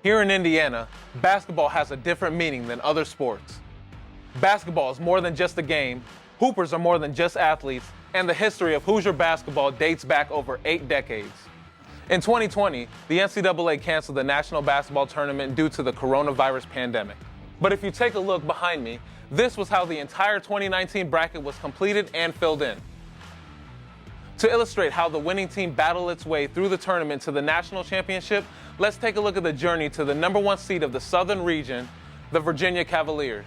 Here in Indiana, basketball has a different meaning than other sports. Basketball is more than just a game, hoopers are more than just athletes, and the history of Hoosier basketball dates back over 8 decades. In 2020, the NCAA canceled the National Basketball Tournament due to the coronavirus pandemic. But if you take a look behind me, this was how the entire 2019 bracket was completed and filled in. To illustrate how the winning team battled its way through the tournament to the national championship, let's take a look at the journey to the #1 seed of the Southern region, the Virginia Cavaliers.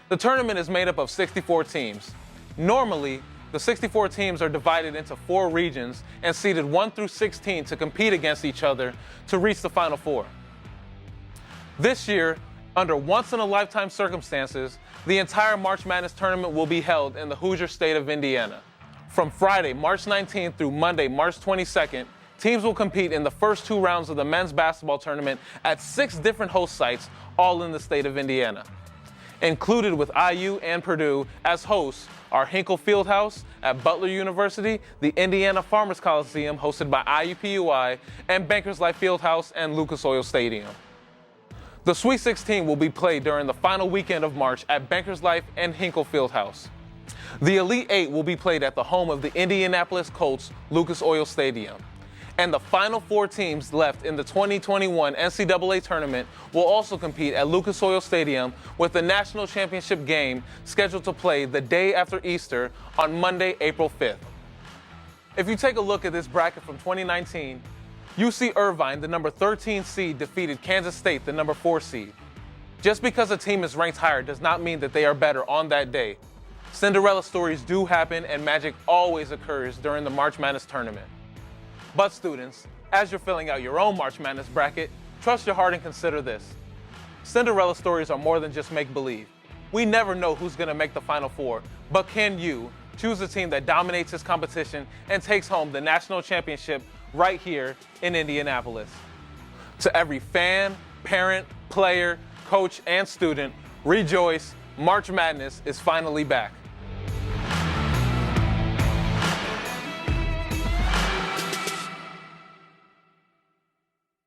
The tournament is made up of 64 teams. Normally, the 64 teams are divided into 4 regions and seeded 1 through 16 to compete against each other to reach the Final Four. This year, under once-in-a-lifetime circumstances, the entire March Madness tournament will be held in the Hoosier state of Indiana. From Friday, March 19th through Monday, March 22nd, teams will compete in the first 2 rounds of the men's basketball tournament at 6 different host sites, all in the state of Indiana. Included with IU and Purdue as hosts are Hinkle Fieldhouse at Butler University, the Indiana Farmers Coliseum hosted by IUPUI, and Bankers Life Fieldhouse and Lucas Oil Stadium. The Sweet 16 will be played during the final weekend of March at Bankers Life and Hinkle Fieldhouse. The Elite 8 will be played at the home of the Indianapolis Colts, Lucas Oil Stadium. And the final 4 teams left in the 2021 NCAA tournament will also compete at Lucas Oil Stadium, with the national championship game scheduled to play the day after Easter on Monday, April 5th. If you take a look at this bracket from 2019, UC Irvine, the number 13 seed, defeated Kansas State, the number 4 seed. Just because a team is ranked higher does not mean that they are better on that day. Cinderella stories do happen, and magic always occurs during the March Madness tournament. But students, as you're filling out your own March Madness bracket, trust your heart and consider this. Cinderella stories are more than just make-believe. We never know who's going to make the Final Four, but can you choose a team that dominates this competition and takes home the national championship right here in Indianapolis? To every fan, parent, player, coach, and student, rejoice, March Madness is finally back.